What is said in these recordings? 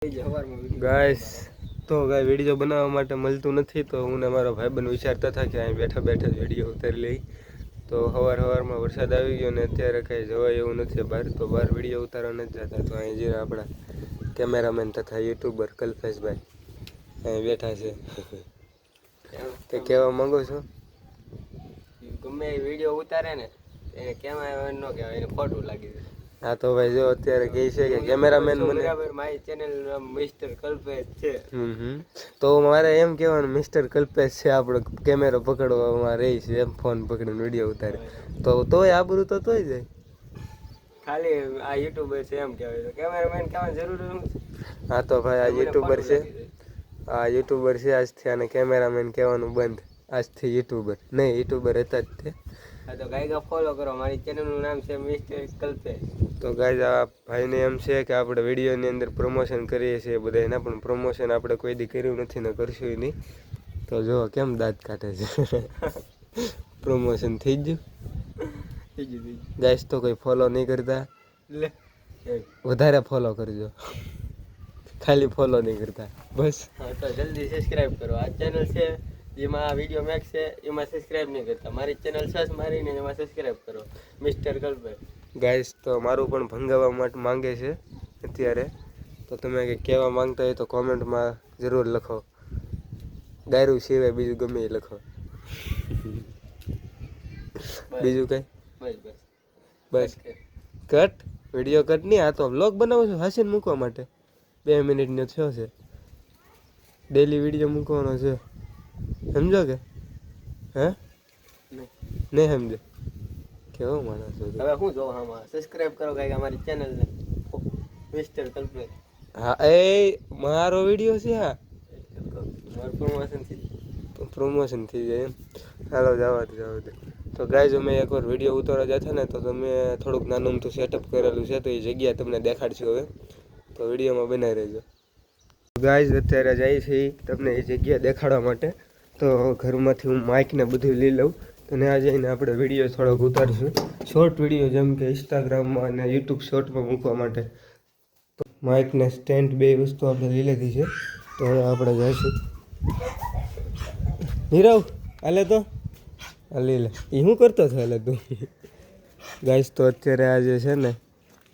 Guys તો ગાય video બનાવવા માટે મળતું નથી, તો હું ને મારો ભાઈબંધ વિચારતા હતા કે અહીં બેઠા બેઠા વિડીયો ઉતારી લઈ. તો સવારમાં વરસાદ આવી ગયો ને અત્યારે કંઈ જવાય એવું નથી બહાર, તો બહાર વિડીયો ઉતારવા નથી જતા. તો અહીં જે આપણા કેમેરામેન તથા યુટ્યુબર કલ્પેશભાઈ અહીં બેઠા છે. તે કહેવા માંગો છો? ગમે એ વિડીયો ઉતારે ને એને કેમેરામેન ન કહેવાય, એને ખોટું લાગી જાય. હા તો ભાઈ જો અત્યારે કહે છે કે કેમેરામેન મને બરાબર. મારી ચેનલ મિસ્ટર કલ્પેશ છે. તો મારે એમ કહેવાનું મિસ્ટર કલ્પેશ છે આપણો કેમેરો પકડવામાં રહી છે, એમ ફોન પકડીને વિડીયો ઉતારે તો તોય આબરૂ તો તોય જાય. ખાલી આ યુટ્યુબર છે એમ કહેવાય, તો કેમેરામેન કહેવાની જરૂર નથી. હા તો ભાઈ આ યુટ્યુબર છે, આ યુટ્યુબર છે. આજથી આને કેમેરામેન કહેવાનું બંધ. આજથી યુટ્યુબર નહીં, યુટ્યુબર હતા જ તે. હા તો ગાય ફોલો કરો, મારી ચેનલનું નામ છે મિસ્ટર કલ્પેશ. તો ગાય આ ભાઈને એમ છે કે આપણે વિડીયોની અંદર પ્રમોશન કરીએ છીએ બધા, એના પણ પ્રમોશન આપણે કોઈ દી કર્યું નથી ને કરશું નહીં. તો જો કેમ દાંત કાઢે છે. પ્રમોશન થઈ ગયું ગાઈસ. તો કોઈ ફોલો નહીં કરતા, વધારે ફોલો કરજો, ખાલી ફોલો નહીં કરતા બસ. હા તો જલ્દી સબસ્ક્રાઈબ કરો. આ ચેનલ છે જેમાં આ વિડીયો મેક્સ છે એમાં સબસ્ક્રાઈબ નહીં કરતા, મારી ચેનલ સર્ચ મારીને એમાં સબસ્ક્રાઈબ કરો, મિસ્ટર કલ્પેશ. ગાઈસ તો મારું પણ ભંગાવવા માટે માંગે છે અત્યારે, તો તમે કંઈક કહેવા માંગતા હોય તો કોમેન્ટમાં જરૂર લખો. ગાયરું સિવાય બીજું ગમે એ લખો. બીજું કંઈ? બસ કટ વિડીયો કટ નહીં, આ તો વ્લોગ બનાવું છું હાસીને મૂકવા માટે. 2 મિનિટનો થયો છે, ડેલી વિડીયો મૂકવાનો છે, સમજો કે? હે નહીં સમજો? કેવો માણસ હવે શું જો આમાં સબસ્ક્રાઇબ કરો ગાઈસ અમારી ચેનલને મિસ્ટર કલ્પેશ. હા એ મારો વિડીયો છે. હા પ્રમોશન થઈ જાય એમ. હાલો જવા દે. તો ગાઈઝ અમે એકવાર વિડીયો ઉતારવા જતા ને તો તમે થોડુંક નાનું અમથું સેટઅપ કરેલું છે, તો એ જગ્યા તમને દેખાડશું હવે, તો વિડીયોમાં બનાવી રહેજો. ગાઈઝ અત્યારે જાય છે તમને એ જગ્યા દેખાડવા માટે, તો ઘરમાંથી હું માઇક ને બધું લઈ લઉં, તો ત્યાં જઈને આપણે વિડીયો થોડોક ઉતારશું, શોર્ટ વિડીયો, જેમ કે ઇન્સ્ટાગ્રામમાં અને યુટ્યુબ શોર્ટમાં મૂકવા માટે. તો માઇક ને સ્ટેન્ડ બે વસ્તુ આપણે લઈ લીધી છે, તો હવે આપણે જઈશું. નીરવ હાલે તો હાલી લે, એ શું કરતો હતો હાલે તું? ગાઈસ તો અત્યારે આ જે છે ને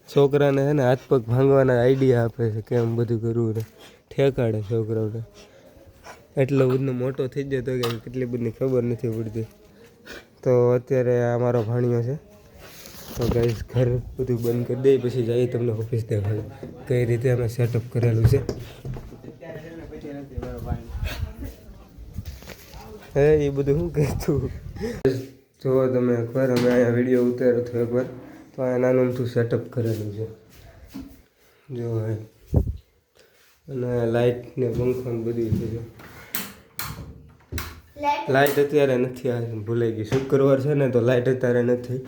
છોકરાને છે ને હાથ પગ ભાંગવાના આઈડિયા આપે છે, કેમ બધું કરવું ને ઠેકાડે છોકરાઓને. એટલો બધો મોટો થઈ જતો કે કેટલી બધી ખબર નથી પડતી. તો અત્યારે આ મારો ભાણિયો છે, તો ગાઈસ ઘર બધું બંધ કરી દઈ પછી જઈએ તમને ઓફિસ દેખાડે કઈ રીતે અમે સેટઅપ કરેલું છે. હે એ બધું શું કહેતું જુઓ તમે એકવાર, અમે અહીંયા વિડીયો ઉતાર્યો હતો એકવાર, તો અહીંયા નાનું અમથું સેટઅપ કરેલું છે જો. અને લાઇટ ને પંખો ને બધું છે. લાઇટ અત્યારે નથી, આ ભૂલાઈ ગઈ, શુક્રવાર છે ને તો લાઇટ અત્યારે નથી,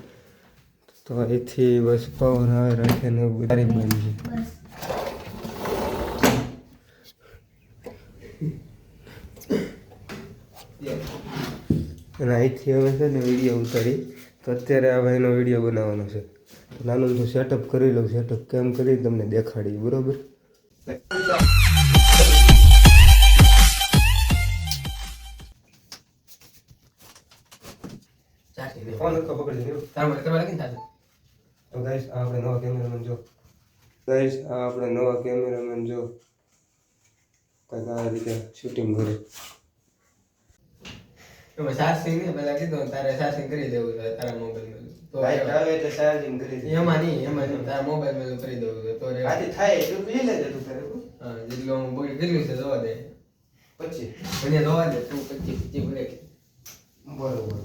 તો અહીંથી બસ પાવર આવે રાખે ને સારી બંધ છે. અને અહીંથી હવે છે ને વિડીયો ઉતારી, તો અત્યારે આ ભાઈનો વિડીયો બનાવવાનો છે, તો નાનું તો સેટઅપ કરી લઉં. સેટઅપ કેમ કરી તમને દેખાડી, બરોબર? તો ગાઈસ આ આપણે નવા કેમેરામેન જો, ગાઈસ આ આપણે નવા કેમેરામેન જો કંઈક આ રીતે શૂટિંગ કરે. ચાર્જિંગ ને પહેલા કીધું તારે ચાર્જિંગ કરી દેવું છે તારા મોબાઈલમાં, તો લાઈટ આવે એટલે ચાર્જિંગ કરી દે. એમાં નહીં તારા મોબાઈલમાં કરી દેવું છે, તો આથી થાય એટલું લઈ લેજે તું તારે. હા જેટલું હું બોડી કેટલું છે જોવા દે, 25 મને જોવા દે તું 25 બોલે. બરોબર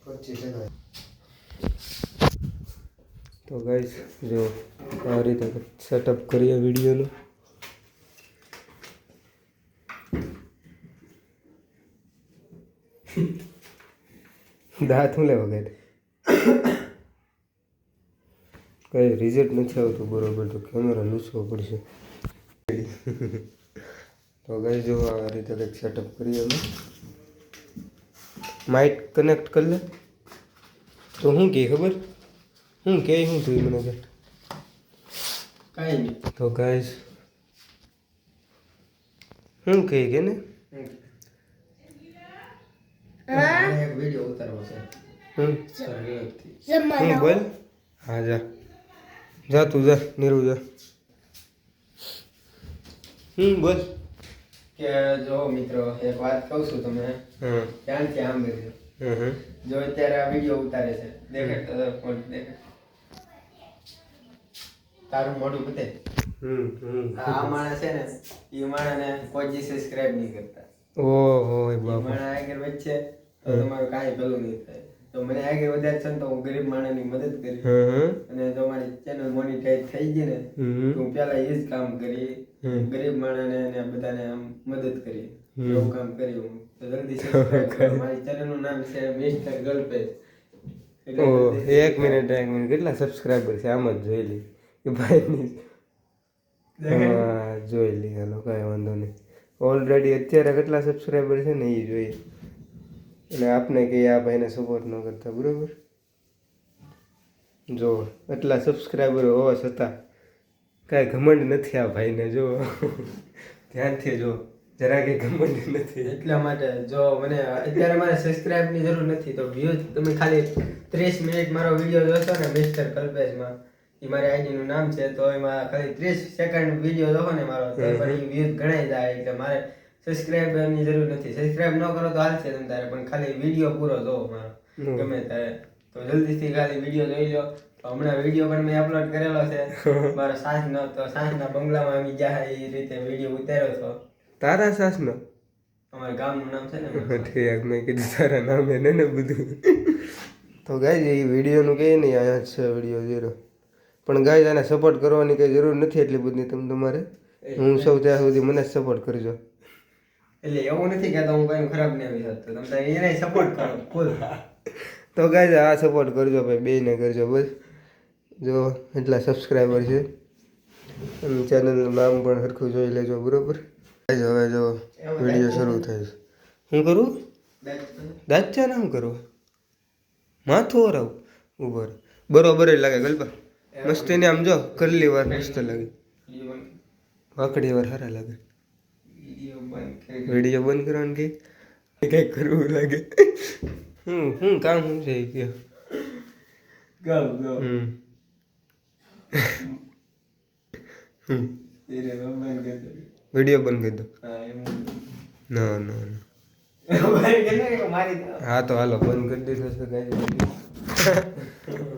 25%. તો ગાઈસ જો આ રીતે સેટઅપ કરીએ વિડીયોનું. દાંત હું લેવા ગયા કઈ રિઝલ્ટ નથી આવતું બરોબર, તો કેમેરા લૂછવો પડશે. તો ગાઈસ જો આ રીતે કંઈક સેટઅપ કરીએ અમે. માઇક કનેક્ટ કરી લે તો શું કહે ખબર, શું કે શું થયું મને કે કાંઈ નહીં. તો ગાઈસ હું કહી કે ને મારે એક વિડીયો ઉતારવો છે. હું સરગથી. હું બોલ હા જા જા તું જા નીરુ જા બોલ કે જો મિત્રો એક વાત કહું છું તમે હા ધ્યાનથી સાંભળજો. જો અત્યારે આ વિડીયો ઉતારે છે દેખાડ તો મોઢું દેખાડ. તારું મોઢું બતાય. આ માણસ છે ને એ માણસને કોઈ સબસ્ક્રાઇબ નહીં કરતા. ઓહો એ બાપા માણસ આગળ વધશે તો તમારું કાંઈ ભલું નહીં થાય. તો મને આગળ વધારે છે ને તો હું ગરીબ માણસની મદદ કરી અને જો મારી ચેનલ મોનિટાઈઝ થઈ ગઈ ને તો હું પહેલા એ જ કામ કરી ગરીબ માણસને ને બધાને આમ મદદ કરી એવું કામ કર્યું હું. તો જલ્દી સબસ્ક્રાઇબ કરો. મારી ચેનલનું નામ છે મિસ્ટર ગર્લપેજ. ઓ એક મિનિટ કેટલા સબસ્ક્રાઇબર છે આમ જ જોઈ લી કે ભાઈની હા જોઈ લી હાલો કાંઈ વાંધો નહીં ઓલરેડી અત્યારે કેટલા સબસ્ક્રાઇબર છે ને એ જોઈએ અને આપને કે આ ભાઈને સપોર્ટ ન કરતા બરોબર જો એટલા સબસ્ક્રાઈબર હોવા છતાં કાંઈ ઘમંડ નથી આ ભાઈને જો ધ્યાનથી જો જરા કંઈ ઘમંડ નથી. એટલા માટે જો મને અત્યારે મારે સબસ્ક્રાઇબની જરૂર નથી તો વ્યૂઝ તમે ખાલી 30 મિનિટ મારો વિડીયો જોશો ને મિસ્ટર કલ્પેશમાં એ મારી આઈડીનું નામ છે તો એમાં ખાલી 30 સેકન્ડ વિડીયો જોશો ને મારો તો પછી વ્યૂઝ ગણાઈ જાય એટલે મારે સબસ્ક્રાઇબની જરૂર નથી. સબસ્ક્રાઇબ ન કરો તો હાલશે તમ તારે પણ ખાલી વિડીયો પૂરો જોવો મારો ગમે ત્યારે. તો જલ્દીથી ખાલી વિડીયો જોઈ લો. તો હમણાં વિડીયો પણ મેં અપલોડ કરેલો છે મારો સાસનો તો સાસના બંગલામાં આવી જાય એ રીતે વિડીયો ઉતાર્યો હતો. તારા સાસનો અમારા ગામનું નામ છે ને ઠીક મેં કીધું તારા નામે ને બધું તો ગાય એ વિડીયોનું કહે નહીં અહીંયા જ છે વિડીયો ઝીરો પણ ગાય આને સપોર્ટ કરવાની કંઈ જરૂર નથી એટલી બધી તમે તમારે હું સૌ ત્યાં સુધી મને જ સપોર્ટ કરજો. એટલે એવું નથી કહેતો હું કઈ ખરાબ નહીં આવી શકતો તમે તારે એને સપોર્ટ કરો ફૂલ. તો ગાય આ સપોર્ટ કરજો ભાઈ બેયને કરજો બસ જો એટલા સબસ્ક્રાઈબર છે અને ચેનલનું નામ પણ સરખું જોઈ લેજો બરોબર. હવે જો વિડીયો શરૂ થાય છે હું કરું દાંત છે ને હું કરું માથું ઓરાવ ઉપર બરોબર જ લાગે ગલપા મસ્ત એને આમ જો કરલી વાર મસ્ત લાગે વાકડી વાર સારા લાગે. વિડીયો બંધ કરવાનું કે કંઈક કરવું લાગે હું કામ શું છે એ કહો. વિડીયો બંધ કરી દો ના ના હા તો હાલો બંધ કરી દીધો છે કાંઈ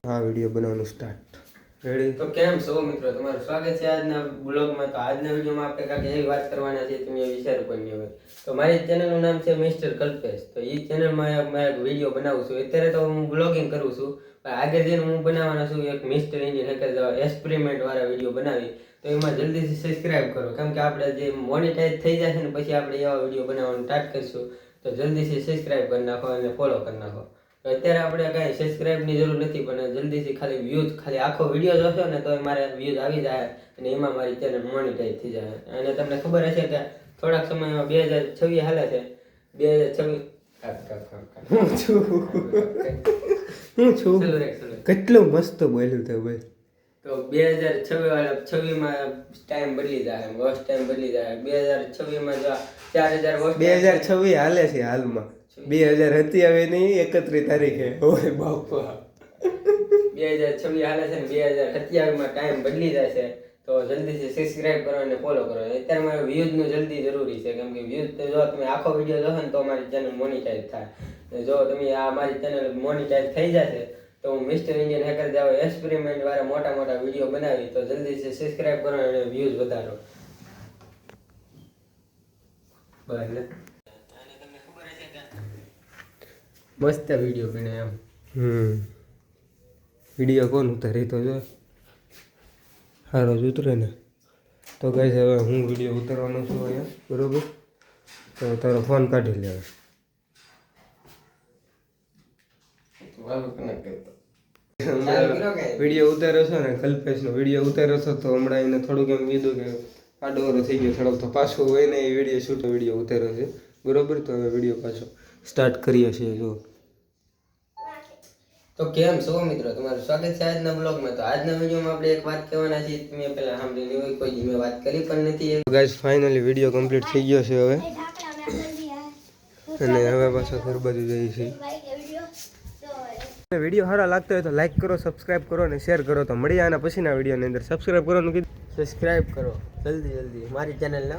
હા વિડીયો બનાવવાનું સ્ટાર્ટ રેડી. તો કેમ છો મિત્રો તમારું સ્વાગત છે આજના બ્લોગમાં. તો આજના વિડીયોમાં આપણે કાંઈક એવી વાત કરવાના છે તમે વિચાર્યું પણ નહીં હોય. તો મારી ચેનલનું નામ છે મિસ્ટર કલ્પેશ. તો એ ચેનલમાં મેં એક વિડીયો બનાવું છું. અત્યારે તો હું બ્લોગિંગ કરું છું પણ આગળ જઈને હું બનાવવાનો છું એક મિસ્ટર ઇન્ડિયન હેકર એક્સપેરિમેન્ટ વાળા વિડીયો બનાવી. તો એમાં જલ્દીથી સબસ્ક્રાઇબ કરો કેમ કે આપણે જે મોનિટાઈઝ થઈ જશે ને પછી આપણે એવા વિડીયો બનાવવાનું સ્ટાર્ટ કરીશું. તો જલ્દીથી સબસ્ક્રાઇબ કરી નાખો અને ફોલો કરી નાખો. તો અત્યારે આપણે કાંઈ સબસ્ક્રાઇબની જરૂર નથી પણ જલ્દીથી ખાલી વ્યૂઝ ખાલી આખો વિડીયો જોશો ને તો મારે વ્યૂઝ આવી જાય અને એમાં મારી ચેનલ મોનિટાઈઝ થઈ જાય. અને તમને ખબર હશે કે થોડાક સમયમાં 2026 હાલે છે 2026 હું છું કેટલું મસ્ત બોલ્યું તે ભાઈ. તો 2026માં ટાઈમ બદલી જાય વર્ષ ટાઈમ બદલી જાય 2026માં જો 4000 વર્ષ 2026 હાલે છે હાલમાં 2027 નહીં 31 તારીખે ઓય બાપા 2026 હાલે છે ને 2027માં ટાઈમ બદલી જાય છે. તો જલ્દીથી સબસ્ક્રાઇબ કરો અને ફોલો કરો. અત્યારે મારે વ્યૂઝનું જલ્દી જરૂરી છે કેમ કે વ્યૂઝ જો તમે આખો વિડીયો જોશો ને તો મારી ચેનલ મોનિટાઈઝ થાય. જો તમે આ મારી ચેનલ મોનિટાઈઝ થઈ જશે તો હું મિસ્ટર ઇન્ડિયન હેકર જેવા એક્સપેરિમેન્ટ વાળા મોટા મોટા વિડીયો બનાવી. તો જલ્દીથી સબસ્ક્રાઇબ કરો અને વ્યૂઝ વધારો. બરાબર મસ્ત વિડીયો બને એમ વિડીયો કોણ ઉતારી તો જો સારો જ ઉતરે ને. તો ગાઈસ હવે હું વિડીયો ઉતારવાનો છું અહીંયા બરોબર. તો તારો ફોન કાઢી લે. વિડીયો ઉતાર્યો છે ને કલ્પેશનો વિડીયો ઉતાર્યો છે તો હમણાં એને થોડુંક એમ કીધું કે આડોરો થઈ ગયો થોડોક તો પાછો હોય ને એ વિડીયો શૂટ વિડીયો ઉતાર્યો છે બરોબર. તો હવે વિડીયો પાછો સ્ટાર્ટ કરીએ છીએ જો તો કેમ છો મિત્રો, તમારું સ્વાગત છે આજના બ્લોગમાં. તો આજના વિડીયોમાં આપણે એક વાત કહેવાના છીએ, તમે પહેલા સાંભળીને હોય, કોઈ દી મેં વાત કરી પણ નથી. ગાઈસ ફાઇનલી વિડીયો કમ્પ્લીટ થઈ ગયો છે હવે, અને હવે પાછા ઘર બાજુ જઈએ છીએ. વિડીયો સારા લાગતો હોય તો લાઈક કરો, સબસ્ક્રાઇબ કરો અને શેર કરો. તો મળીએ આના પછીના વિડીયોની અંદર. સબસ્ક્રાઇબ કરવાનું કીધું, સબસ્ક્રાઇબ કરો જલ્દી મારી ચેનલને.